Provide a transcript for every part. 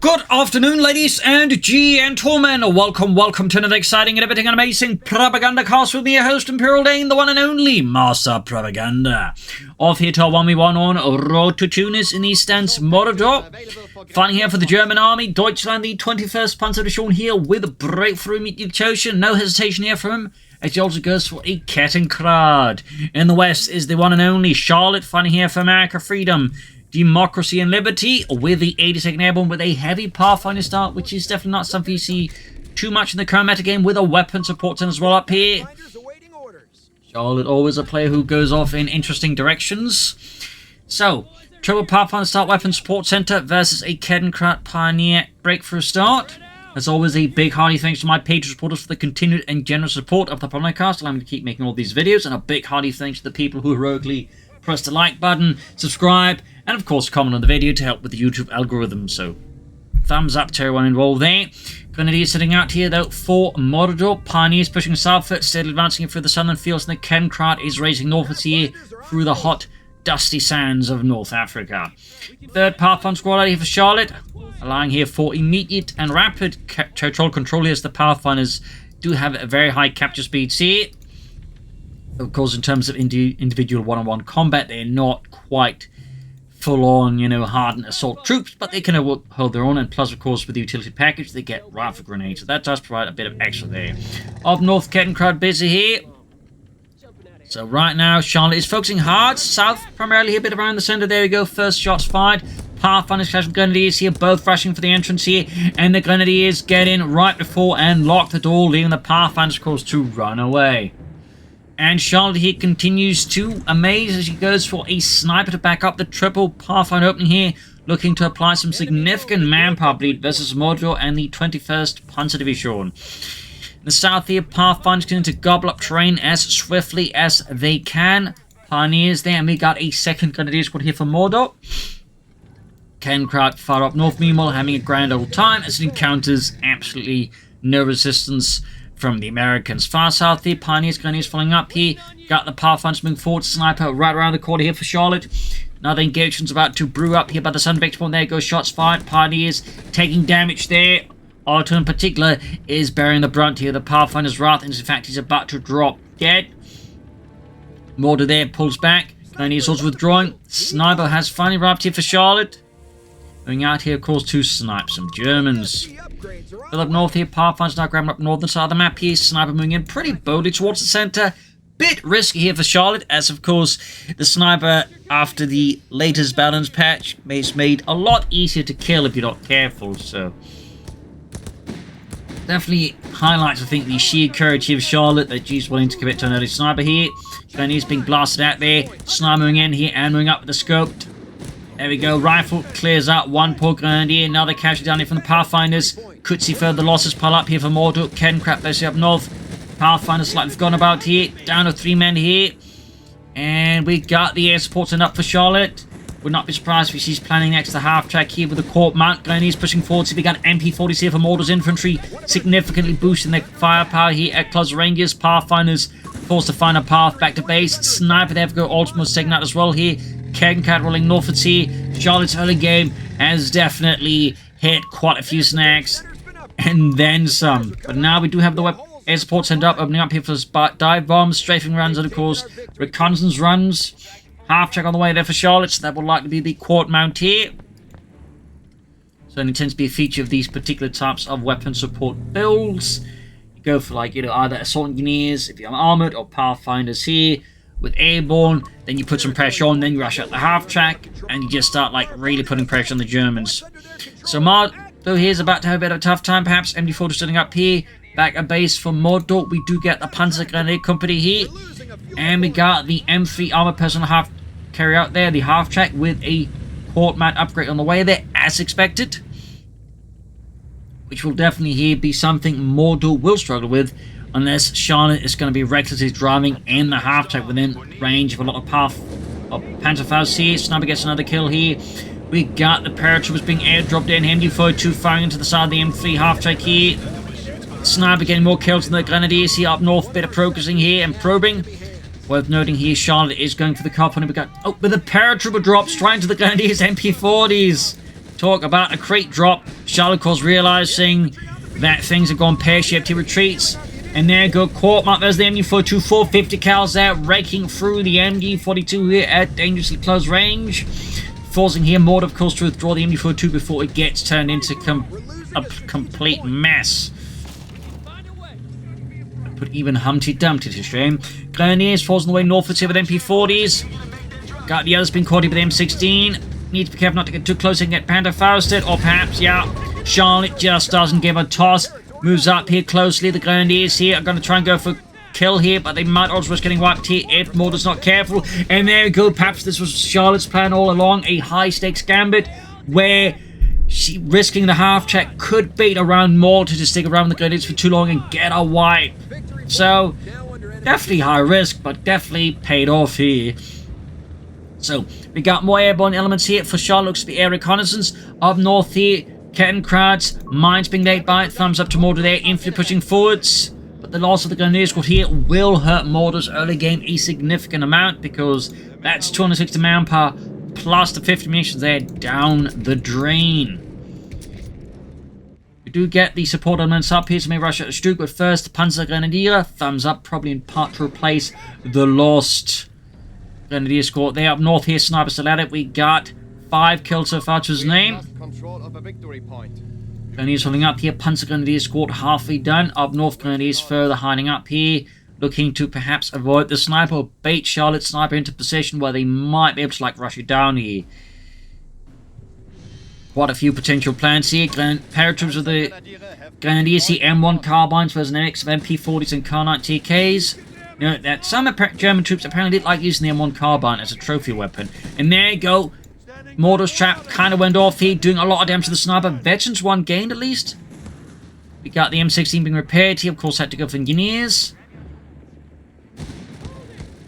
Good afternoon, ladies and gentlemen. Welcome to another exciting and everything amazing Propagandacast with me, your host, Imperial Dane, the one and only Master Propaganda. Off here to our 1v1 on Road to Tunis in Eastern's Mordo. Fighting here for the German army, Deutschland, the 21st Panzer Division here with Breakthrough immediate chosen. No hesitation here from him, as he also goes for a Kettenkrad. In the west is the one and only Charlotte, fighting here for America, Freedom, Democracy and Liberty, with the 82nd Airborne with a heavy Pathfinder start, which is definitely not something you see too much in the current metagame, with a weapon support center as well up here. Charlotte, always a player who goes off in interesting directions. So, Triple Pathfinder start, weapon support center versus a Kettenkrad Pioneer Breakthrough start. As always, a big hearty thanks to my Patreon supporters for the continued and generous support of the Propagandacast, allowing me to keep making all these videos, and a big hearty thanks to the people who heroically press the like button, subscribe, and of course comment on the video to help with the YouTube algorithm. So thumbs up to everyone involved there. Grenadiers sitting out here though for Mordo. Pioneers pushing southward, steadily advancing through the southern fields, and the Kettenkrad is racing northwards here through the hot, dusty sands of North Africa. Third Pathfinder squad out here for Charlotte, allowing here for immediate and rapid territorial control here, as the Pathfinders do have a very high capture speeds here. Of course, in terms of individual one-on-one combat, they're not quite full-on, hardened assault troops, but they can hold their own, and plus, of course, with the utility package, they get rifle grenades, so that does provide a bit of extra there. Up north, Kettenkrad busy here. So right now, Charlotte is focusing hard south, primarily a bit around the center. There we go, first shots fired. Pathfinders clash with Grenadiers here, both rushing for the entrance here, and the Grenadiers get in right before and lock the door, leaving the Pathfinders, of course, to run away. And Charlotte here continues to amaze as he goes for a sniper to back up the triple Pathfinder opening here, looking to apply some significant manpower bleed versus Mordo and the 21st Panzer Division. In the south here, Pathfinders continue to gobble up terrain as swiftly as they can. Pioneers there, and we got a second Grenadier squad here for Mordo. Kettenkrad far up north, meanwhile, having a grand old time as it encounters absolutely no resistance from the Americans. Far south here, Grenadiers following up here. Got the Pathfinders moving forward. Sniper right around the corner here for Charlotte. Another engagement's about to brew up here by the Sun Vector point. There goes shots fired. Pioneers taking damage there. Otto in particular is bearing the brunt here. The Pathfinder's wrath, and in fact, he's about to drop dead. Mordo there pulls back. Grenadiers also withdrawing. Sniper has finally arrived here for Charlotte. Going out here, of course, to snipe some Germans. Still up north here, Pathfinder's now grabbing up northern side of the map here. Sniper moving in pretty boldly towards the center. Bit risky here for Charlotte, as of course the sniper after the latest balance patch is made a lot easier to kill if you're not careful. So definitely highlights, I think, the sheer courage here of Charlotte, that she's willing to commit to an early sniper here. Grenadiers being blasted out there. Sniper moving in here and moving up with the scope. There we go, rifle clears out one poor Grenadier, another casualty down here from the Pathfinders. Could see further losses pile up here for Mordo. Kettenkrad basically up north. Pathfinders slightly forgotten about here. Down to 3 men here. And we got the air support up for Charlotte. Would not be surprised if she's planning next to half track here with the Court Mount. Grenadiers pushing forward. So we got MP40s here for Mordo's infantry, significantly boosting their firepower here at close ranges. Pathfinders forced to find a path back to base. Sniper there for go Ultimate's taken out as well here. Kettenkrad rolling northwards here. Charlotte's early game has definitely hit quite a few snags, and then some. But now we do have the air support sent up, opening up here for dive bombs, strafing runs, and of course reconnaissance runs. Half track on the way there for Charlotte, so that will likely be the Court Mount here. So it tends to be a feature of these particular types of weapon support builds. You go for either assault engineers if you're armored, or Pathfinders here. With airborne, then you put some pressure on, then you rush out the half track, and you just start really putting pressure on the Germans. So Mordo here's about to have a bit of a tough time, perhaps. MD4 setting up here, back at base for Mordo. We do get the Panzer Grenadier Company here, and we got the M3 armored personnel half carry out there, the half track with a Court Mount upgrade on the way there, as expected, which will definitely here be something Mordo will struggle with, unless Charlotte is going to be recklessly driving in the half-track within range of a lot of Panzerfaust here. Sniper gets another kill here. We got the paratroopers being airdropped in. MD42 firing into the side of the M3 half-track here. Sniper getting more kills than the Grenadiers here up north. Bit of progressing here and probing. Worth noting here, Charlotte is going for the cop, and we got with the paratrooper drops trying to the Grenadiers MP40s. Talk about a crate drop. Charlotte, of course, realizing that things have gone pear-shaped. He retreats. And there go Court Mark. There's the MG42, 450 cals there, raking through the MG42 here at dangerously close range. Forcing here Mordo, of course, to withdraw the MG42 before it gets turned into a complete mess. Put even Humpty Dumpty to shame. Grenadiers forcing the way northwards here with MP40s. Got the others being caught here with the M16. Need to be careful not to get too close and get Panther Fausted. Or perhaps, yeah, Charlotte just doesn't give a toss. Moves up here closely. The Grenadiers here are going to try and go for kill here, but they might also risk getting wiped here if Mordo's not careful. And there we go. Perhaps this was Charlotte's plan all along. A high-stakes gambit where she risking the half-check could bait around Mordo to stick around the Grenadiers for too long and get a wipe. So, definitely high risk, but definitely paid off here. So, we got more airborne elements here for Charlotte. Looks to be air reconnaissance. Up north here, Kettenkrad, mines being laid by it. Thumbs up to Mordo there, infantry pushing forwards. But the loss of the Grenadier squad here will hurt Mordo's early game a significant amount, because that's 260 manpower plus the 50 munitions there down the drain. We do get the support elements up here, so may rush at the Stuk, but first the Panzer Grenadier, thumbs up, probably in part to replace the lost Grenadier squad. There up north here, sniper still at it. We got 5 kills so far to his name. Grenadiers holding up here, Panzer Grenadier squad halfway done. Up north, Grenadiers further hiding up here, looking to perhaps avoid the sniper or bait Charlotte's sniper into position where they might be able to like rush it down here. Quite a few potential plans here. Paratroops of the Grenadiers here, M1 carbines versus an mix of MP40s and Kar-9 TKs. You know, that some German troops apparently did like using the M1 carbine as a trophy weapon. And there you go. Mordo's trap kind of went off here, doing a lot of damage to the sniper. Veterans 1 gained at least. We got the M16 being repaired. He, of course, had to go for engineers.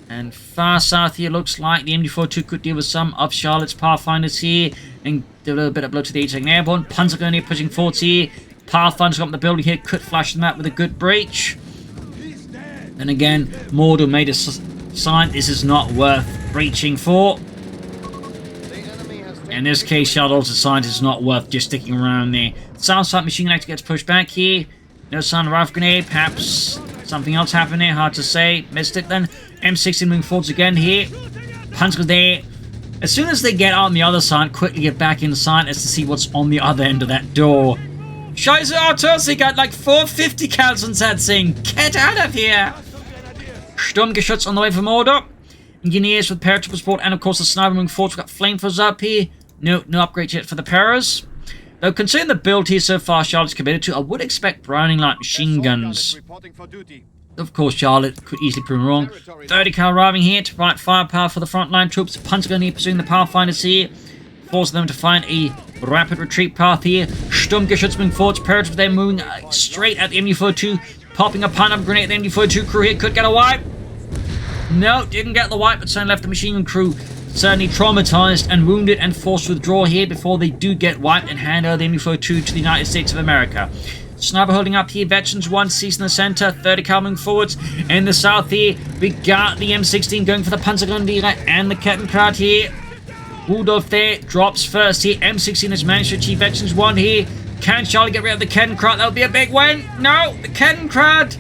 And far south here, looks like the MG42 could deal with some of Charlotte's Pathfinders here and do a little bit of blow to the 82nd Airborne. Panzer Grenadier pushing forwards here. Pathfinders got up the building here, could flash them out with a good breach. And again, Mordo made a sign this is not worth breaching for. In this case, Charlotte's sign is not worth just sticking around there. South side machine gun gets pushed back here. No sign of rifle grenade. Perhaps something else happened there. Hard to say. Missed it then. M16 moving forwards again here. Panzer there. As soon as they get out on the other side, quickly get back inside as to see what's on the other end of that door. Scheiße, Autos, they got like 450 cals on that thing. Get out of here. Sturmgeschütz on the way for Mordo. Engineers with paratrooper support, and of course the sniper moving forward. We've got flamethrowers up here. No upgrades yet for the paras. Though considering the build here so far Charlotte's committed to, I would expect Browning light machine guns. Of course, Charlotte could easily prove wrong. 30 cal arriving here to provide firepower for the frontline troops. Panzer Grenadier pursuing the Pathfinders here, forcing them to find a rapid retreat path here. Sturmgeschütz moving forwards. Paratroopers there moving straight at the MG42, popping a pineapple grenade at the MG42 crew here. Could get a wipe. No, didn't get the wipe, but certainly left the machine gun crew certainly traumatized and wounded and forced to withdraw here before they do get wiped and hand over the MG42 to the United States of America. Sniper holding up here, Veterans 1 seized in the center, 30 cal moving forwards. In the south here, we got the M16 going for the Panzer Grenadier and the Kettenkrad here. Rudolph there drops first here. M16 has managed to achieve Veterans 1 here. Can Charlie get rid of the Kettenkrad? That would be a big win. No, the Kettenkrad,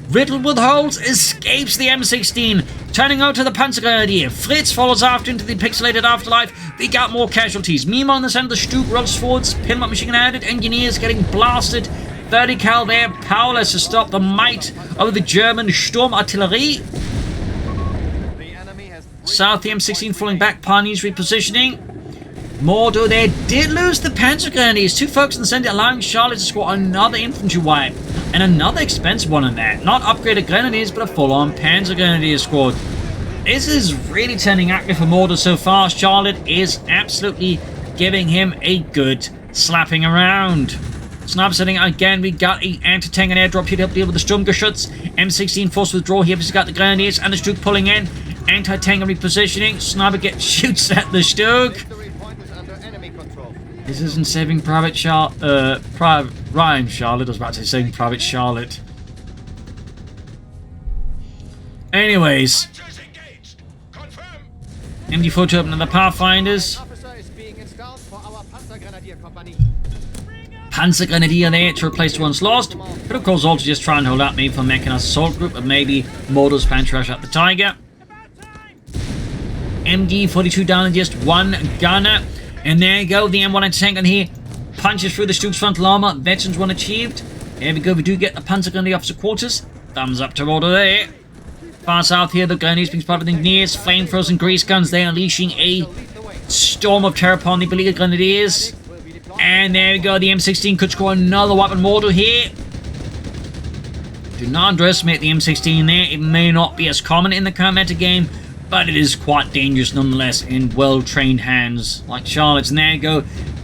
riddled with holes, escapes the M16, turning out to the Panzer Grenadier. Fritz follows after into the pixelated afterlife. We got more casualties. Meanwhile, in the center, the Stuk rolls forwards. Pinlock machine gun added. Engineers getting blasted. 30 cal there, powerless to stop the might of the German Sturmartillerie. South, the M16 falling back. Pioneers repositioning. Mordo there did lose the Panzer Grenadiers. 2 folks in the center, allowing Charlotte to score another infantry wipe. And another expensive one in that. Not upgraded Grenadiers, but a full-on Panzer Grenadier squad. This is really turning active for Mordo so far. Charlotte is absolutely giving him a good slapping around. Sniper setting again. We got an anti-tank and airdrop here to help deal with the Sturmgeschütz. M16 forced withdrawal here. We've got the Grenadiers and the Stuk pulling in. Anti-tank and repositioning. Sniper shoots at the Stuk. This isn't Saving Private Ryan Charlotte. I was about to say Saving Private Charlotte. Anyways, MG4 to open the Pathfinders. Panzer Grenadier there to replace the ones lost. But of course also just try and hold out maybe for mechanized assault group, or maybe Mordo's plan to rush out the Tiger. MD-42 down and just one gunner. And there you go, the M1 tank on here punches through the Stuke's frontal armor. Veterans one achieved. There we go, we do get the Panzer Grenadier officer quarters. Thumbs up to Mordo there. Far south here, the Grenadiers being spotted with engineers, flamethrowers and grease guns. They are unleashing a storm of terror upon the beleaguered Grenadiers. And there we go, the M16 could score another weapon Mordo here. Do not underestimate the M16 there. It may not be as common in the current meta game, but it is quite dangerous nonetheless in well-trained hands like Charlotte's. And there you go,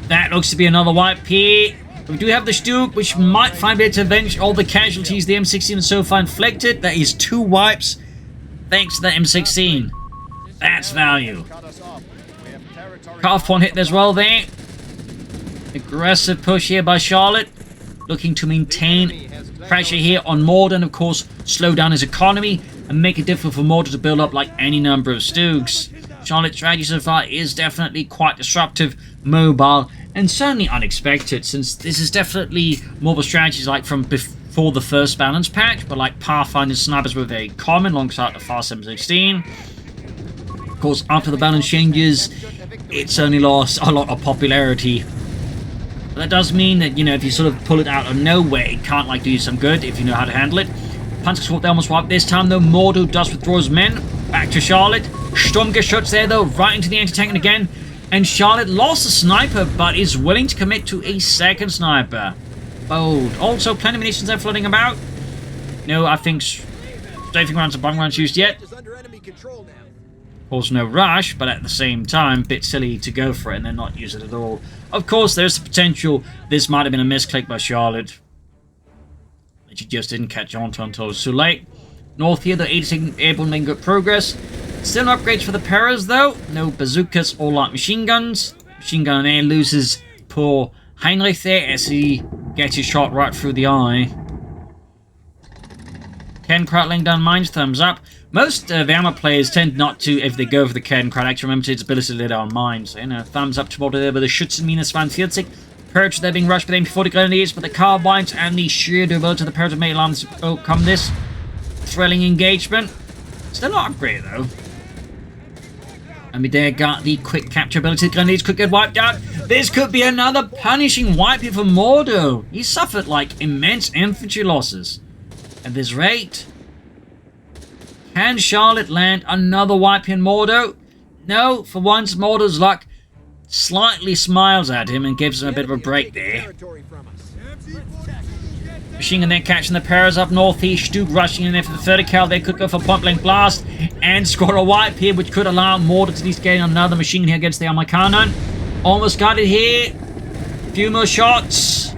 that looks to be another wipe here. We do have the Stuke, which might find a way to avenge all the casualties the M16 has so far inflicted. That is 2 wipes thanks to the M16. That's value. Cut-off point hit as well there. Aggressive push here by Charlotte, looking to maintain pressure here on Mordo and of course slow down his economy and make it difficult for Mordo to build up like any number of Stukes. Charlotte's strategy so far is definitely quite disruptive, mobile, and certainly unexpected, since this is definitely more of a strategy like from before the first balance patch, but like Pathfinder snipers were very common alongside the fast M16. Of course, after the balance changes, it certainly lost a lot of popularity. But that does mean that, you know, if you sort of pull it out of nowhere, it can't like do you some good if you know how to handle it. Panzer Squad they almost wiped this time though. Mordo does withdraw his men. Back to Charlotte. Sturmgeschütz there though, right into the anti-tank again. And Charlotte lost a sniper, but is willing to commit to a second sniper. Bold. Also, plenty of munitions there floating about. No, I think don't think rounds of bomb rounds used yet. Of course, no rush, but at the same time, bit silly to go for it and then not use it at all. Of course, there's the potential this might have been a misclick by Charlotte, that she just didn't catch on to until it was too late. North here, the 82nd Airborne making good progress. Still no upgrades for the Paras, though. No bazookas or light machine guns. Machine gun air loses poor Heinrich there as he gets his shot right through the eye. Kenkrat laying down mines, thumbs up. Most Warhammer players tend not to, if they go for the Kenkrat, actually remember its ability to lay down mines. So, you know, thumbs up to Mordo there with the Schützenmine 42. Purge, they're being rushed by the MP40 Grenadiers, but the carbines and the sheer durability of the Paras have made alarms overcome this thrilling engagement. Still not upgraded though. And we there got the quick capture ability. The Grenadiers could get wiped out. This could be another punishing wipe here for Mordo. He suffered like immense infantry losses. At this rate, can Charlotte land another wipe in Mordo? No, for once Mordo's luck slightly smiles at him and gives him a bit of a break there. Machine gun there catching the Paras up northeast. Stuke rushing in there for the 30 cal. They could go for point blank blast and score a wipe here, which could allow Mordo to at least get another machine gun here against the Armacanon. Almost got it here. A few more shots.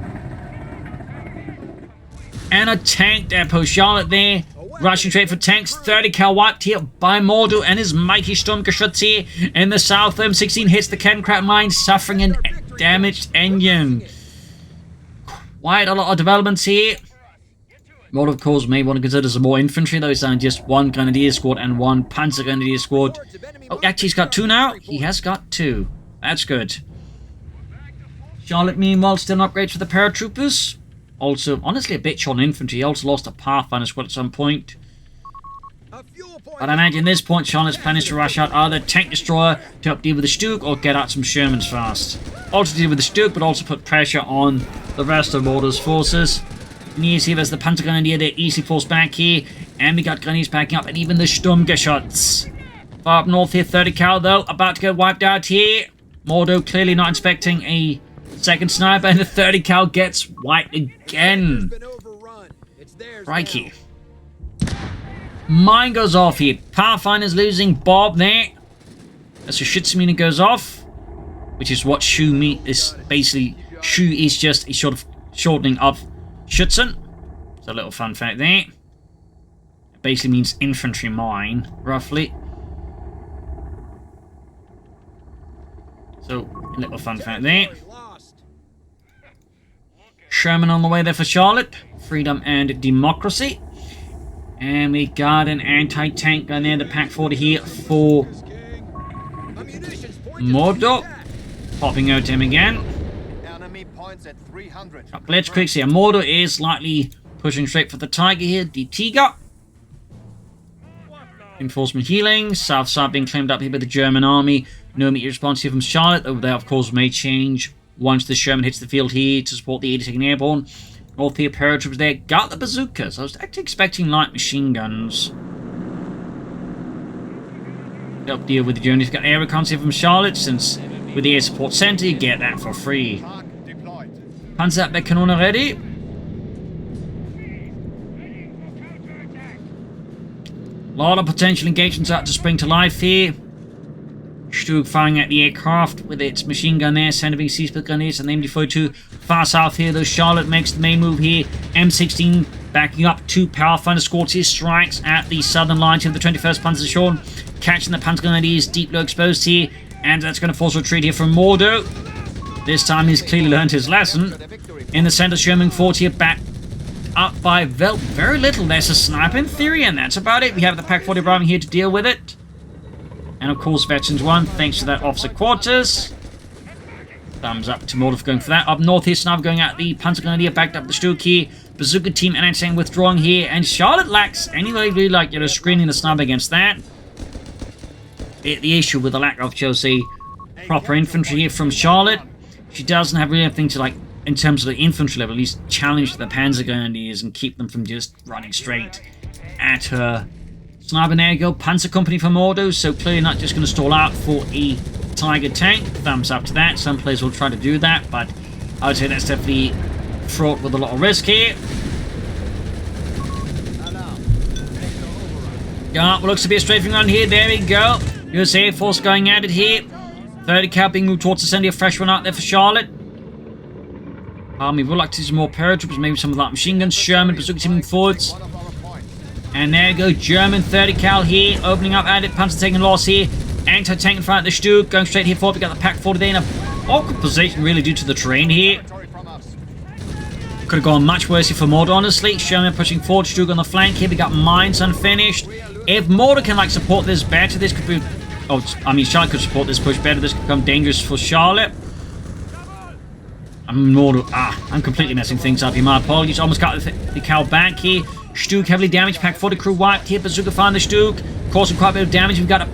And a tank depot. Charlotte there rushing straight for tanks. 30 cal wiped here by Mordo and his mighty Sturmgeschütz here in the south. M16 hits the Kenkrat mine, suffering a damaged engine. Quite a lot of developments here. Mordo, of course, may want to consider some more infantry, though. He's down just one Grenadier squad and one Panzer Grenadier squad. Oh, actually, he's got 2 now. He has got 2. That's good. Charlotte, meanwhile, still an upgrade for the paratroopers. Also, honestly, a bit short on infantry. He also lost a Pathfinder squad at some point. But I imagine at this point, Charlotte's plan is to rush out either tank destroyer to help deal with the Stuke or get out some Shermans fast. Also deal with the Stuke, but also put pressure on the rest of Mordo's forces. Near here, there's the Panzer Grenadier. They're easily forced back here. And we got Grenadiers backing up, and even the Sturmgeschütz. Far up north here, 30 cal though, about to get wiped out here. Mordo clearly not expecting a second sniper, and the 30 cal gets wiped again. Crikey. Mine goes off here. Pathfinder's losing Bob there. As the Schützenmine goes off, which is what Schu mean is basically. Schu is just a sort of shortening of Schützen. So a little fun fact there. It basically means infantry mine, roughly. So a little fun fact there. Sherman on the way there for Charlotte. Freedom and democracy. And we got an anti-tank gun there, the Pack 40 here for Mordo. Popping out to him again. Blitzkrieg here. Mordo is likely pushing straight for the Tiger here. The Tiger. Reinforcement healing. South side being claimed up here by the German army. No immediate response here from Charlotte, though that of course may change once the Sherman hits the field here to support the 82nd Airborne. All three paratroopers there. Got the bazookas. I was actually expecting light machine guns. Up deal with the Germans. Got air recons here from Charlotte, since with the air support center you get that for free. Panzerabwehrkanone ready. A lot of potential engagements out to spring to life here. Stug firing at the aircraft with its machine gun there, sending Seasplit grenades, and the MD-42 far south here, though Charlotte makes the main move here. M16 backing up 2 Powerfighter squads here, strikes at the southern lines of the 21st Panzerdivision, catching the Panzer Grenadiers deep low exposed here, and that's going to force a retreat here from Mordo. This time he's clearly learned his lesson. In the center, Sherman 40 here, back up by very little. There's a sniper in theory, and that's about it. We have the Pak-40 arriving here to deal with it. And of course, Veterans 1, thanks to that officer quarters. Thumbs up to Mordo for going for that. Up north here, Sniper going at the Panzer Grenadier, backed up the Stug here. Bazooka team and NSA withdrawing here. And Charlotte lacks anyway, really like, screening the Sniper against that. The issue with the lack of, shall say, proper infantry here from Charlotte. She doesn't have really anything to, like, in terms of the infantry level, at least challenge the Panzer Grenadiers and keep them from just running straight at her. Sniper, there you go. Panzer Company for Mordo, so clearly not just going to stall out for a Tiger tank. Thumbs up to that. Some players will try to do that, but I would say that's definitely fraught with a lot of risk here. Yeah, what looks to be a strafing run here. There we go. US Air Force going at it here. 30 cal being moved towards the center. A fresh one out there for Charlotte. We would like to see some more paratroopers, maybe some of that machine guns. Sherman, bazooka teaming forwards. And there you go, German 30 cal here, opening up at it. Panzer taking loss here. Anti-tank in front of the Stug, going straight here forward. We got the Pak-40 there in an awkward position, really, due to the terrain here. Could have gone much worse here for Mordo, honestly. Sherman pushing forward, Stug on the flank here. We got mines unfinished. If Mordo can, like, support this better, this could be... Oh, I mean, Charlotte could support this push better. This could become dangerous for Charlotte. Mordo... I'm completely messing things up here. My apologies. Almost got the cal back here. Stug heavily damaged. Pak-40 crew wiped here. Bazooka find the Stug, causing quite a bit of damage. We've got a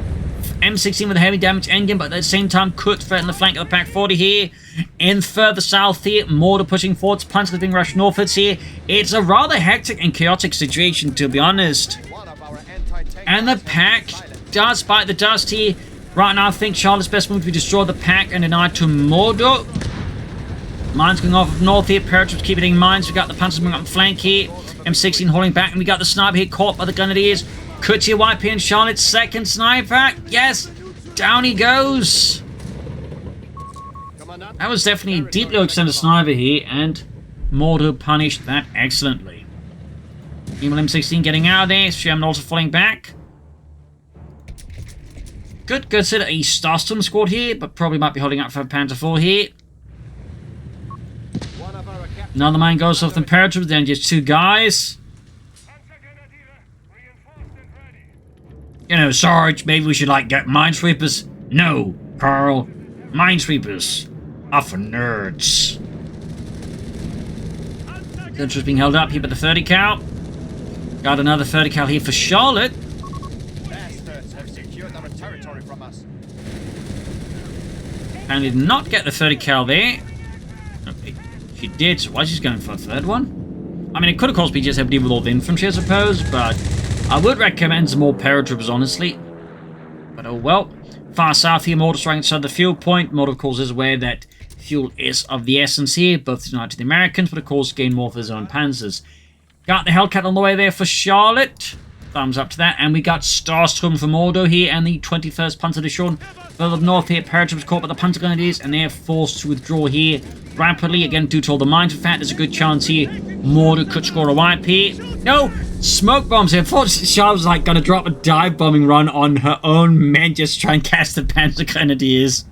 M16 with a heavy damage engine, but at the same time could threaten the flank of the Pak-40 here. In further south here, Mordo pushing forwards. Panzers being rushed northwards here. It's a rather hectic and chaotic situation, to be honest. And the Pak does bite the dust here. Right now, I think Charlotte's best move to destroy the Pak and deny to Mordo. Mines going off north here. Paratroopers keep hitting mines. We've got the Panzers moving up the flank here. M16 holding back, and we got the Sniper here caught by the Grenadiers. Could you wipe in Charlotte's second Sniper? Yes! Down he goes! That was definitely a deep low extended Sniper here, and Mordo punished that excellently. Email M16 getting out of there. Sherman also falling back. Good set of a Starstorm squad here, but probably might be holding out for Panzer IV here. Another mine goes off the paratroopers, then just 2 guys. Sarge, maybe we should, like, get minesweepers? No, Carl. Minesweepers are for nerds. Sentry's being held up here by the 30 cal. Got another 30 cal here for Charlotte. Bastards have secured our territory from us. And did not get the 30 cal there. Okay. She did, so why she's going for a third one? I mean, it could of course be just have to deal with all the infantry, I suppose, but I would recommend some more paratroopers, honestly. But oh well. Far south here, Mordo's right inside the fuel point. Mordo, of course, is aware that fuel is of the essence here, both tonight to the Americans, but of course gain more for his own panzers. Got the Hellcat on the way there for Charlotte. Thumbs up to that. And we got Starstorm for Mordo here and the 21st Panzerdivision. Further north here, paratroopers caught by the Panzer Grenadiers, and they're forced to withdraw here rapidly. Again, due to all the mines. In fact, there's a good chance here Mordo could score a wipe here. No! Smoke bombs here. Unfortunately, Charlotte was like going to drop a dive bombing run on her own men just to try and catch the Panzer Grenadiers.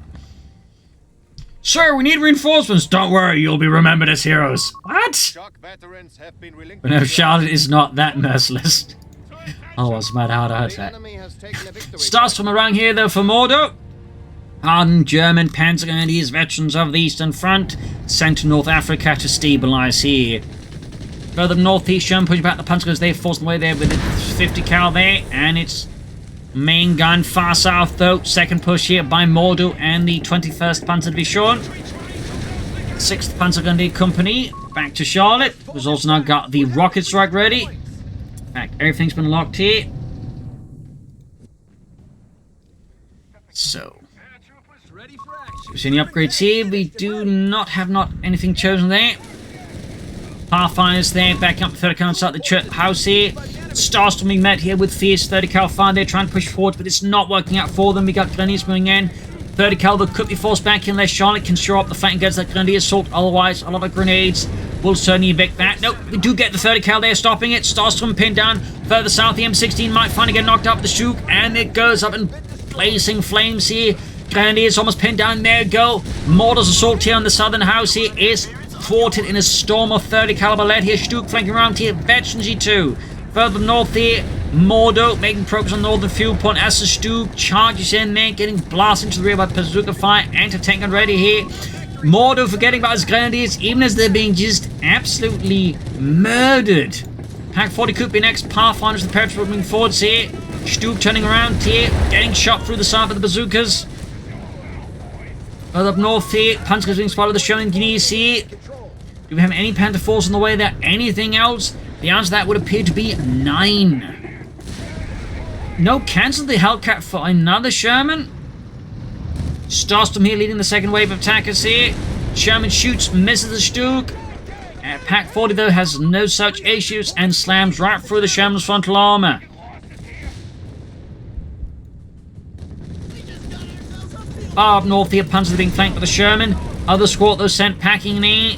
Sir, we need reinforcements. Don't worry, you'll be remembered as heroes. What? But no, Charlotte is not that merciless. Oh, I was mad how to hurt that. Starts from around here, though, for Mordo. Hardened German Panzer Grenadiers, veterans of the Eastern Front, sent to North Africa to stabilise here. Further northeast, German pushing back the Panzer Grenadiers. They're forcing away there with a 50 cal there, and it's main gun far south though. Second push here by Mordo and the 21st Panzer Division. 6th Panzer Grenadier Company back to Charlotte, who's also now got the rocket strike ready. In fact, everything's been locked here. So, we've seen the upgrades here. We do not have anything chosen there. Pathfinders there, backing up the 30 cal inside the church house here. Starstorm being met here with fierce 30 cal fire. They're trying to push forward, but it's not working out for them. We got Grenadiers moving in. 30 cal though could be forced back unless Charlotte can shore up the fight against that Grenadier assault. Otherwise, a lot of grenades will certainly evict that. Nope, we do get the 30 cal there, stopping it. Starstorm pinned down. Further south, the M16 might finally get knocked out with the Shook, and it goes up and blazing flames here. Grenadiers almost pinned down. There you go. Mordo's assault here on the southern house here is thwarted in a storm of 30 caliber lead here. Shook flanking around here. Veterans G2. Further north here, Mordo making progress on northern fuel point as the Shook charges in there, getting blasted into the rear by bazooka fire. Anti-tank gun ready here. Mordo forgetting about his grenadiers, even as they're being just absolutely murdered. Pack 40 could be next. Pathfinders, the parachute moving forwards here. Shook turning around here, getting shot through the side by the bazookas. Further up north here, Panzers being spotted with the Sherman Guineas here. Do we have any Panther force on the way there? Anything else? The answer to that would appear to be 9. No, cancel the Hellcat for another Sherman. Starstorm here leading the second wave of attackers here. Sherman shoots, misses the Shook. Pack 40 though has no such issues and slams right through the Sherman's frontal armor. Far up north here, Panzers are being flanked by the Sherman. Other squad though sent packing there,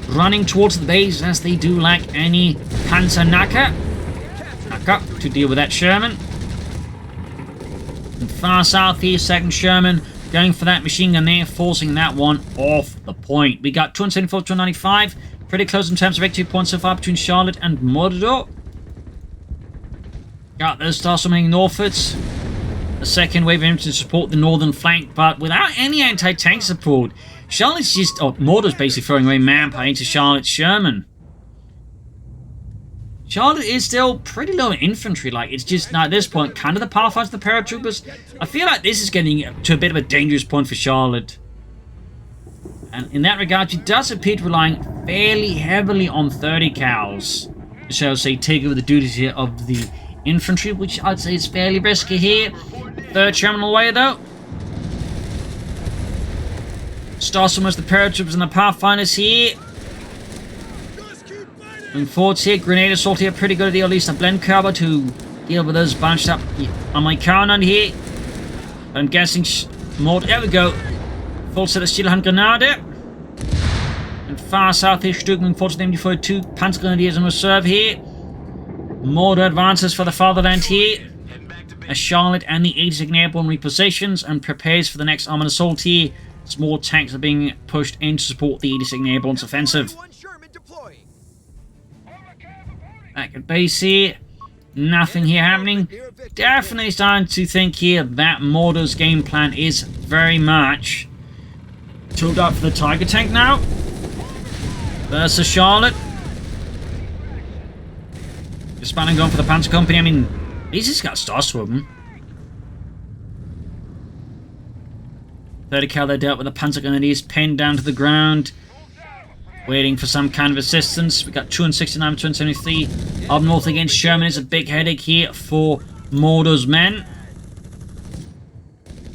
running towards the base as they do lack any Panzer Naka to deal with that Sherman. And far south here, second Sherman going for that machine gun there, forcing that one off the point. We got 274 to 295, pretty close in terms of victory points so far between Charlotte and Mordo. Got those stars summoning northwards. The second wave of infantry to support the northern flank, but without any anti-tank support. Charlotte's just... Mordo's basically throwing away manpower into Charlotte's Sherman. Charlotte is still pretty low in infantry. Like, it's just, now at this point, kind of the Pathfinders, the paratroopers. I feel like this is getting to a bit of a dangerous point for Charlotte. And in that regard, she does appear to be relying fairly heavily on 30 cals. Shall I say, take over the duties here of the infantry, which I'd say is fairly risky here. Third Sherman away, though. Starstorm has the paratroopers and the Pathfinders here. Moving forwards here, grenade assault here, pretty good at at least a blend cover to deal with those bunched up on my cannon here. I'm guessing more. There we go. Full set of steel hand grenade. And far south here, Stuck moving forward to the MD42 Panzer Grenadiers in reserve here. Mordo advances for the fatherland here. As Charlotte and the 82nd Airborne repositions and prepares for the next armored assault here. Small tanks are being pushed in to support the 82nd Airborne's offensive. Back at base here. Nothing here happening. Definitely starting to think here that Mordo's game plan is very much tooled up for the Tiger tank now. Versus Charlotte. Just spanning going for the Panzer Company. I mean, he's just got Starstorm. 30 cal they dealt with the Panzer Grenadiers pinned down to the ground. Waiting for some kind of assistance. We got 269 and 273. Up north against Sherman is a big headache here for Mordo's men.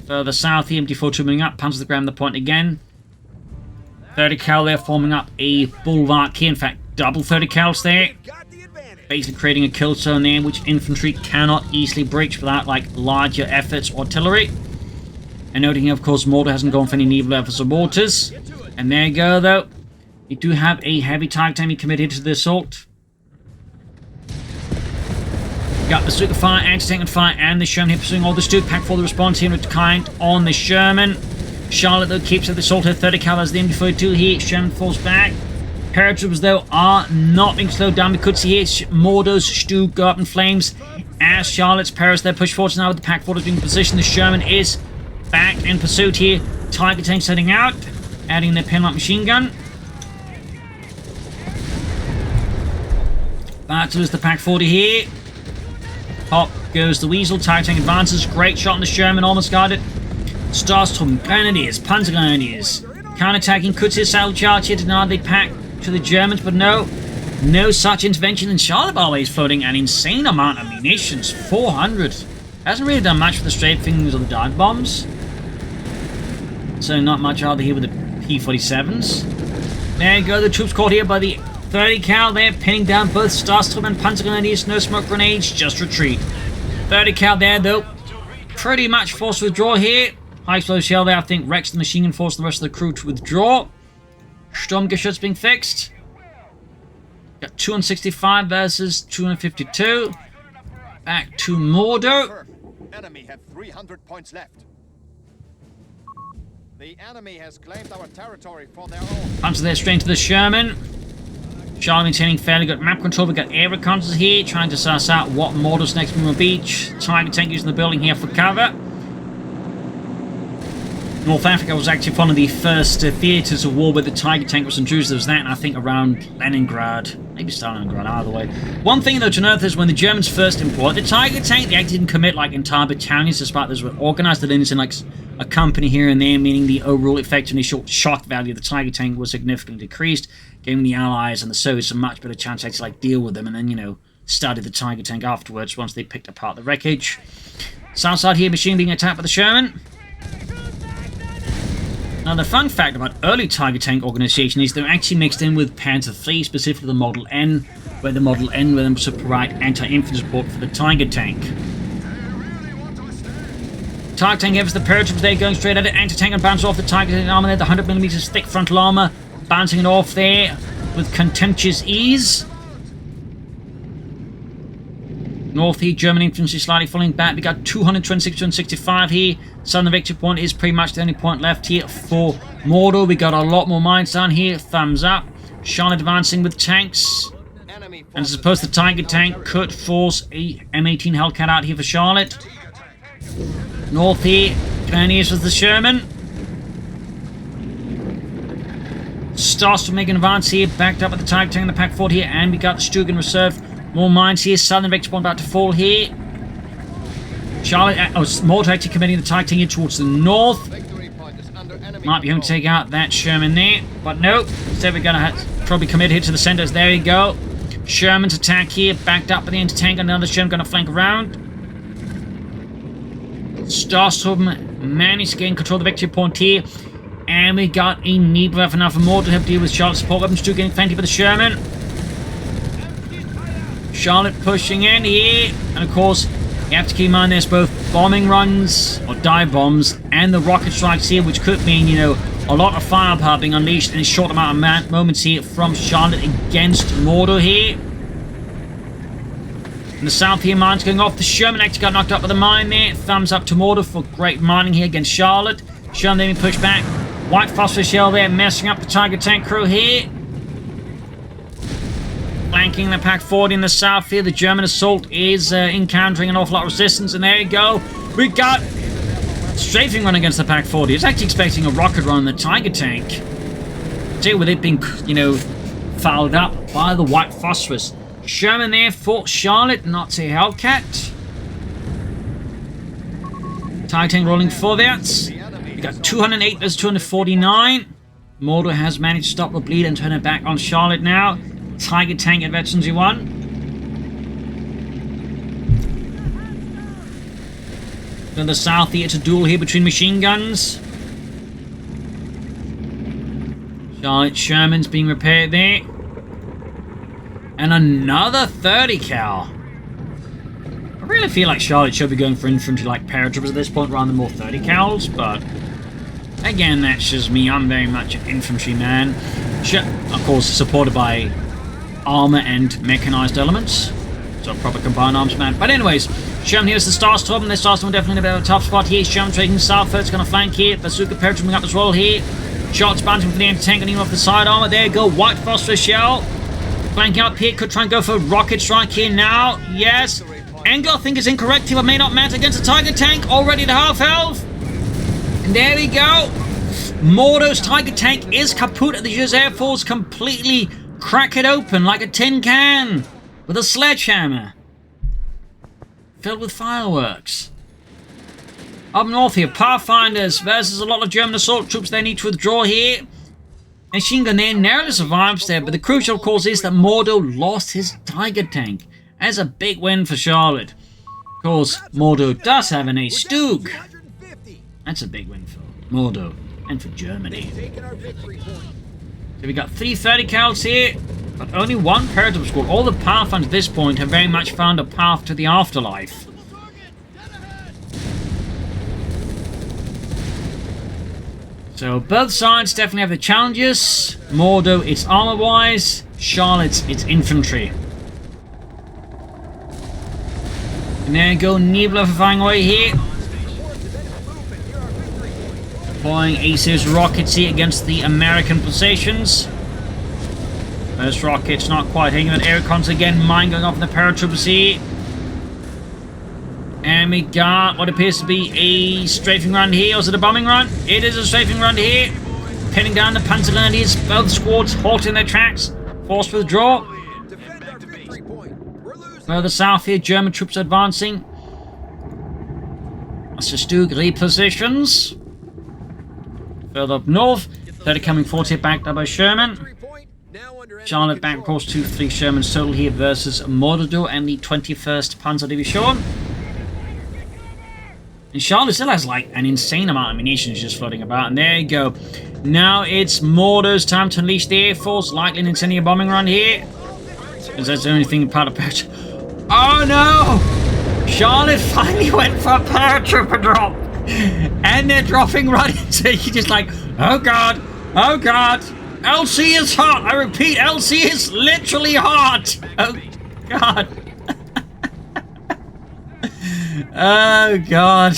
Further south here, MT42 moving up. Panzers to grab the point again. 30 cal there forming up a bulwark here. In fact, double 30 cals there. Basically creating a kill zone there, which infantry cannot easily breach without like larger efforts or artillery. And noting here, of course, Mordo hasn't gone for any naval efforts or mortars. And there you go, though. You do have a heavy target time committed to the assault. Got bazooka fire, anti-tank fire, and the Sherman here pursuing all the Stuck. Pack for the response here with kind on the Sherman. Charlotte, though, keeps at the assault at 30 cal as the MD42 here. Sherman falls back. Paratroopers, though, are not being slowed down. We could see here Mordo's Stuck go up in flames as Charlotte's Paris there push forward now with the Pack 40 being positioned. The Sherman is Back in pursuit here. Tiger tank setting out. Adding their pen light machine gun. Battles the Pack 40 here. Pop goes the Weasel. Tiger tank advances. Great shot on the Sherman. Almost got it. Starstorm Grenadiers. Panzer Grenadiers. Counter-attacking. Could see a saddle charge here to deny the pack to the Germans, but no. No such intervention. And Charlotte, by the way, is floating an insane amount of munitions. 400. Hasn't really done much with the straight fingers or the dive bombs. So not much either here with the P-47s. There you go. The troops caught here by the 30 cal there, pinning down both Starstorm and Panzer Grenadiers. No smoke grenades, just retreat. 30 cal there, though. Pretty much forced to withdraw here. High explosive shell there, I think Rex the machine gun forced the rest of the crew to withdraw. Sturmgeschütz being fixed. Got 265 versus 252. Back to Mordo. Enemy have 300 points left. The enemy has claimed our territory for their own. Punches there straight into the Sherman. Charlie maintaining fairly good map control. We got air reconnaissance here, trying to suss out what Mordo's next move will be. Tiger tank using the building here for cover. North Africa was actually one of the first theatres of war where the Tiger tank was introduced. There was that, and I think around Leningrad, maybe Stalingrad, either way. One thing though to note is when the Germans first imported the Tiger tank, they actually didn't commit like entire battalions, despite those were organised in like a company here and there, meaning the overall effective initial shock value of the Tiger tank was significantly decreased, giving the Allies and the Soviets a much better chance to actually like deal with them, and then, you know, study the Tiger tank afterwards once they picked apart the wreckage. South side here, machine being attacked by the Sherman. Now, the fun fact about early Tiger tank organization is they're actually mixed in with Panzer III, specifically the Model N, where the Model N were able to provide anti-infantry support for the Tiger tank. Tiger tank gives the paratroopers there going straight at it. Anti-tank and bounce off the Tiger tank armor there. The 100mm thick frontal armor bouncing it off there with contemptuous ease. North here, German infantry slightly falling back. We got 226, 265 here. Southern victory point is pretty much the only point left here for Mordo. We got a lot more mines down here. Thumbs up. Charlotte advancing with tanks. And I suppose the Tiger tank could force a M18 Hellcat out here for Charlotte. North here, Grenadiers with the Sherman. Starstorm making an advance here. Backed up with the Tiger tank and the Pack 40 here. And we got the Stugen reserve. More mines here. Southern victory point about to fall here. Charlotte, Mordo actually committing the Tiger tank here towards the north. Might be able to take out that Sherman there. But nope. Instead we're going to probably commit here to the centers. There you go. Sherman's attack here. Backed up by the anti-tank. Another Sherman going to flank around. Starstorm managed to gain control of the victory point here. And we got a need for enough more to help deal with Charlotte's support weapons. Still getting plenty for the Sherman. Charlotte pushing in here. And of course, you have to keep in mind there's both bombing runs or dive bombs and the rocket strikes here, which could mean, you know, a lot of firepower being unleashed in a short amount of moments here from Charlotte against Mordo here. In the south here, mines going off. The Sherman actually got knocked up by the mine there. Thumbs up to Mordo for great mining here against Charlotte. Sherman then being pushed back. White phosphorus shell there, messing up the Tiger tank crew here. Flanking the Pack 40 in the south here. The German assault is encountering an awful lot of resistance. And there you go. We got strafing run against the Pack 40. It's actually expecting a rocket run on the Tiger tank. See, with it being, you know, fouled up by the white phosphorus. Sherman there for Charlotte, not a Hellcat. Tiger tank rolling forwards. We got 208 versus 249. Mordo has managed to stop the bleed and turn it back on Charlotte now. Tiger tank at veterans 1. To the south here, it's a duel here between machine guns. Charlotte Sherman's being repaired there. And another 30 cal. I really feel like Charlotte should be going for infantry like paratroopers at this point rather than more 30 cals, but again, that's just me. I'm very much an infantry man. Of course, supported by armor and mechanized elements. So proper combined arms man. But anyways, Sherman here's the Starstorm. The Starstorm definitely in a bit of a tough spot here. Sherman taking south, it's going to flank here. Bazooka paratrooping up as well here. Shots bouncing from the anti-tank and even off the side armor. There you go, white phosphorus shell. Flanking up here, could try and go for a rocket strike here now. Yes. Angle, I think, is incorrect here, but may not matter against the Tiger tank. Already to half health. And there we go. Mordo's Tiger tank is kaput, and the US Air Force completely crack it open like a tin can with a sledgehammer filled with fireworks. Up north here, Pathfinders versus a lot of German assault troops. They need to withdraw here. Machine gun air narrowly survives there, but the crucial cause is that Mordo lost his Tiger tank. That's a big win for Charlotte. Of course, Mordo does have an ace Stug. That's a big win for Mordo and for Germany. So we got 330 cals here, but only one paratroop squad. All the Pathfinders at this point have very much found a path to the afterlife. So both sides definitely have the challenges. Mordo, it's armor-wise. Charlotte's, it's infantry. And there you go, Niebler firing away here. Deploying a series of rockets here against the American positions. Those rockets not quite hitting, but air cons again. Mine going off in the paratroopers here. And we got what appears to be a strafing run here. Or is it a bombing run? It is a strafing run here. Pinning down the Panzergrenadiers. Both squads halting their tracks. Forced withdraw. Further south here, German troops advancing. Master Stug repositions. Further up north, 30 coming forward here, backed up by Sherman. Charlotte back across 2-3 Shermans total here versus Mordo and the 21st Panzer Division. And Charlotte still has like an insane amount of ammunition just floating about. And there you go. Now it's Mordo's time to unleash the Air Force. Likely an incendiary bombing run here. Because that's the only thing part of patch. Oh no! Charlotte finally went for a paratrooper drop. And they're dropping right into you, just like, oh god, oh god. LC is hot. I repeat, LC is literally hot. Oh god. Oh god.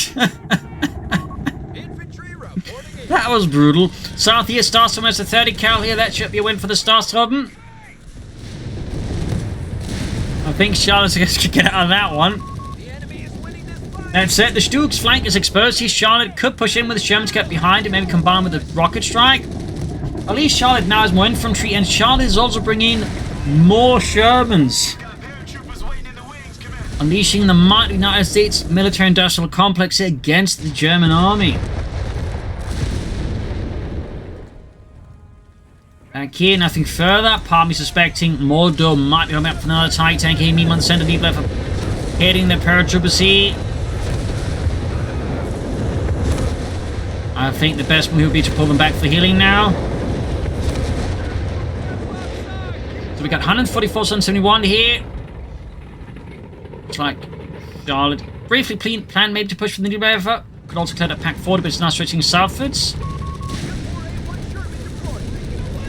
That was brutal. South here, Starstorm has a 30 cal here. That should be a win for the Starstorm. I think Charlotte's going to get out of that one. That's it. The Stug's flank is exposed here. Charlotte could push in with the Shermans, get behind it, maybe combine with the rocket strike. At least Charlotte now has more infantry, and Charlotte is also bringing more Shermans. Unleashing the mighty United States military-industrial complex against the German army. Back here, nothing further. Part of me suspecting Mordo might be coming up for another TIE tank here. Meanwhile, the center deep left hitting the paratroopers here. I think the best move would be to pull them back for healing now. So we got 144, 771 here. Looks like Charlotte briefly planned maybe to push from the new river. Could also clear that pack 40, but it's now switching southwards.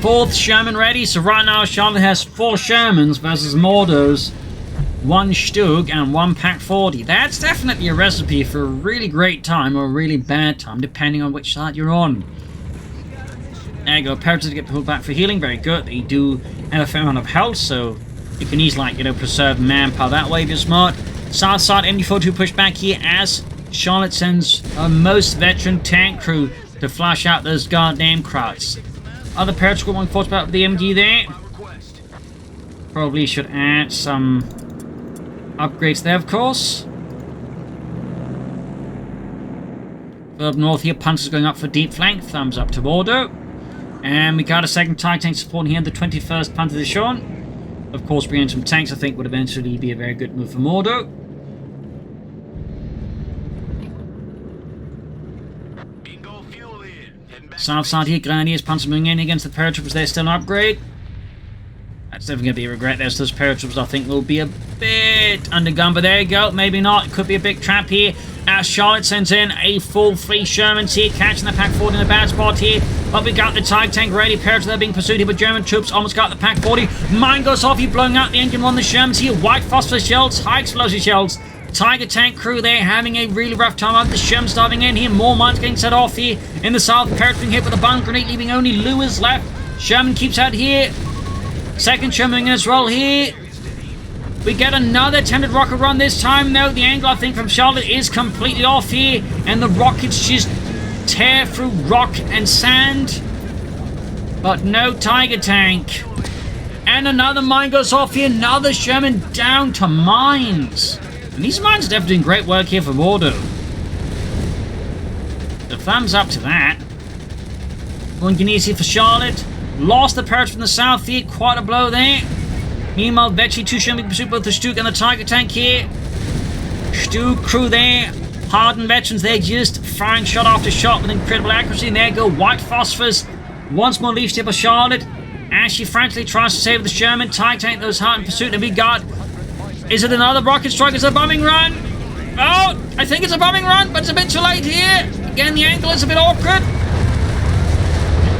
4th Sherman ready, so right now Charlotte has 4 Shermans versus Mordo's 1 Stug and 1 pack 40. That's definitely a recipe for a really great time or a really bad time, depending on which side you're on. There you go, paratroopers get pulled back for healing, very good. They do have a fair amount of health, so you can easily, like, you know, preserve manpower that way if you're smart. South side, MD-42 push back here as Charlotte sends her most veteran tank crew to flush out those goddamn crowds. Other paratroopers going forward about the MD there. Probably should add some upgrades there, of course. Up north here, Panzer's going up for deep flank. Thumbs up to Mordo. And we got a second TIE tank support here, the 21st Panzer Division. Of course, bringing in some tanks, I think, would eventually be a very good move for Mordo. South side here, Grenadiers, Panzer moving in against the paratroopers. They're still an upgrade. That's definitely going to be a regret. There's those paratroopers, I think, will be a bit undergunned, but there you go. Maybe not. It could be a big trap here. As Charlotte sends in a full 3 Shermans here, catching the pack 40 in a bad spot here. But we got the TIE tank ready. Paratroopers are being pursued here, but German troops almost got the pack 40. Mine goes off. He blowing out the engine on the Shermans here. White phosphorus shells, high explosive shells. Tiger tank crew there having a really rough time out. The Shermans diving in here. More mines getting set off here in the south. Paratroopers being hit with a bomb grenade, leaving only Lewis left. Sherman keeps out here. Second Sherman in as well here. We get another attempted rocket run this time, though. The angle, I think, from Charlotte is completely off here. And the rockets just tear through rock and sand. But no Tiger tank. And another mine goes off here. Another Sherman down to mines. And these mines are definitely doing great work here for Mordo. The thumbs up to that. Going Ganese here for Charlotte. Lost the Pirates from the south here. Quite a blow there. Meanwhile, Vetchi, 2 Sherman pursuit both the Stuk and the Tiger tank here. Stuk crew there. Hardened veterans there, just firing shot after shot with incredible accuracy. And there go white phosphors. Once more leaves tip of Charlotte. As she frantically tries to save the Sherman. Tiger tank those hardened pursuit. And we got... Is it another rocket strike? It's a bombing run. Oh, I think it's a bombing run, but it's a bit too late here. Again, the angle is a bit awkward.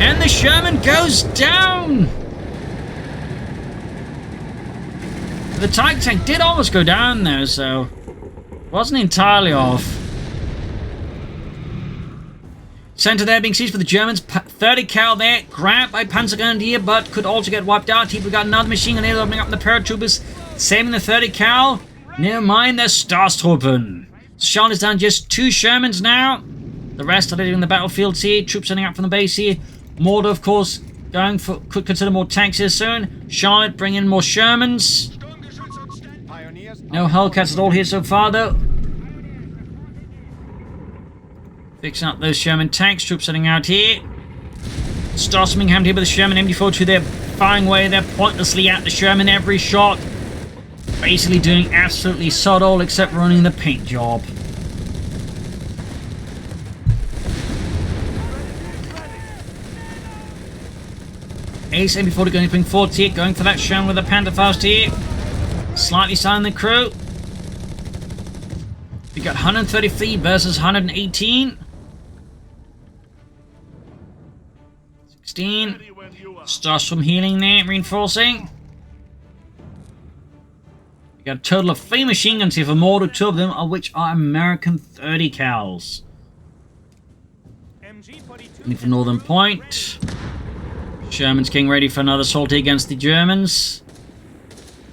And the Sherman goes down. The Tiger tank did almost go down though, so wasn't entirely off. Center there being seized for the Germans. 30 cal there, grabbed by Panzergrenadier, but could also get wiped out. Here we got another machine gun here opening up the paratroopers, saving the 30 cal. Never mind, they're Starstruppen. Charlotte is down just 2 Shermans now. The rest are leaving the battlefield here. Troops sending up from the base here. Mordo, of course, going for, could consider more tanks here soon. Charlotte bringing in more Shermans. No Hellcats at all here so far, though. Fixing up those Sherman tanks. Troops sending out here. Starstruppen hammed here with the Sherman MD-42. They're firing away there pointlessly at the Sherman every shot. Basically doing absolutely sod all except running the paint job. Ace MB-40 going to bring forward here, going for that Sherman with a Panzerfaust here. Slightly silent the crew. We got 133 versus 118. 16. Starts from healing there, reinforcing. We got a total of 3 machine guns here for Mordo, 2 of them, of which are American 30 cals. Only for Northern Point. Sherman's getting ready for another sortie against the Germans.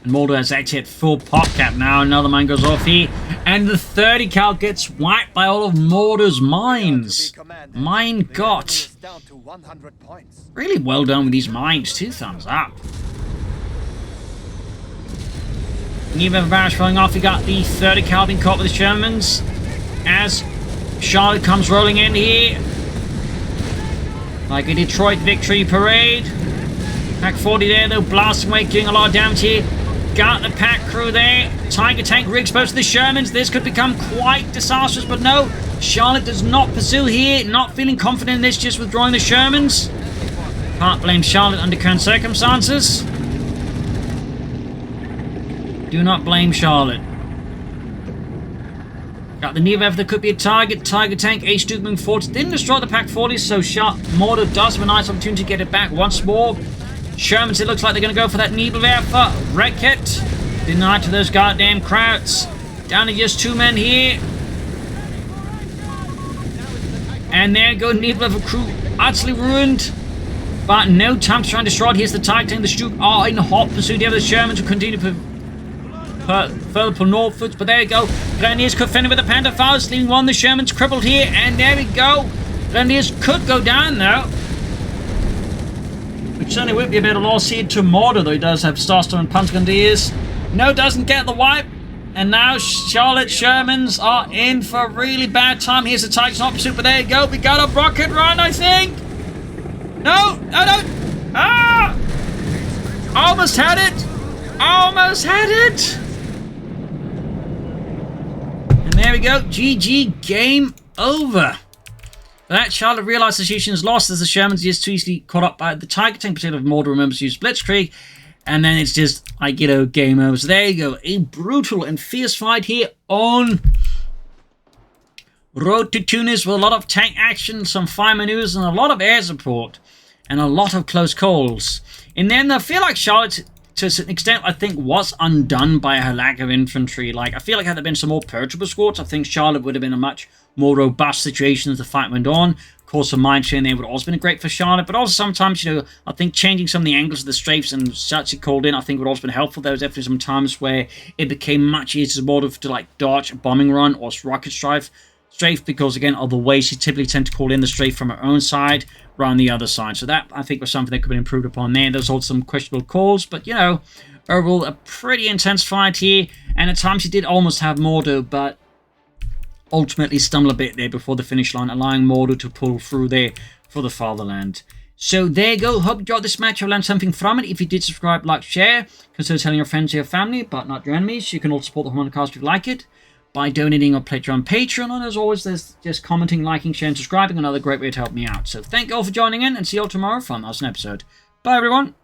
And Mordo has actually hit full pop cap now. Another mine goes off here. And the 30 cal gets wiped by all of Mordo's mines. Mine got. Really well done with these mines. 2 thumbs up. New barrage falling off. We got the 30 cal being caught with the Shermans. As Charlotte comes rolling in here. Like a Detroit victory parade. Pack 40 there though, blasting away, doing a lot of damage here. Got the pack crew there. Tiger tank re-exposed to the Shermans. This could become quite disastrous, but no. Charlotte does not pursue here. Not feeling confident in this, just withdrawing the Shermans. Can't blame Charlotte under current circumstances. Do not blame Charlotte. Got the Nevev that could be a target. Tiger tank, Ace Duke moving forward. Didn't destroy the Pack 40, so Mordo does have a nice opportunity to get it back once more. Shermans, it looks like they're going to go for that Nebelwerfer. Wreck it. Denied to those goddamn Krauts. Down to just 2 men here. And there go Nebelwerfer crew. Utterly ruined. But no time to try and destroy it. Here's the Tiger tank. The Stuk are in hot pursuit. The other Shermans will continue to further pull northwards, but there you go. Grenadiers could fend with the Panzerfaust, leaving one of the Shermans crippled here, and there we go. Grenadiers could go down though. Which certainly would be a bit of loss here to Mordo, though he does have Starstorm and Panzergrenadiers. No, doesn't get the wipe. And now Charlotte Shermans are in for a really bad time. Here's the Tiger's hot pursuit, but there you go. We got a rocket run, I think. No. Ah! Almost had it. Almost had it. And there we go. GG. Game over. That Charlotte realized the situation is lost as the Shermans just too easily caught up by the Tiger tank. Particularly Mordo remembers to use Blitzkrieg. And then it's just, game over. So there you go. A brutal and fierce fight here on Road to Tunis with a lot of tank action, some fire maneuvers, and a lot of air support. And a lot of close calls. And then I feel like Charlotte, to a certain extent, I think, was undone by her lack of infantry. Like, I feel like had there been some more paratrooper squads, I think Charlotte would have been a much more robust situation as the fight went on. Of course, the mine chain there would have also been great for Charlotte, but also sometimes, I think changing some of the angles of the strafes and such it called in, I think would have also been helpful. There was definitely some times where it became much easier to to like dodge a bombing run or rocket strike strafe, because again, of the way she typically tend to call in the strafe from her own side around the other side. So that, I think, was something that could be improved upon there. There's also some questionable calls, but, you know, overall, a pretty intense fight here. And at times, she did almost have Mordo, but ultimately stumbled a bit there before the finish line, allowing Mordo to pull through there for the fatherland. So there you go. Hope you enjoyed this match. I've learned something from it. If you did, subscribe, like, share. Consider telling your friends and your family, but not your enemies. You can also support the Propagandacaster if you like it by donating or pledging on Patreon. And as always, there's just commenting, liking, sharing, subscribing. Another great way to help me out. So thank you all for joining in, and see you all tomorrow for another episode. Bye, everyone.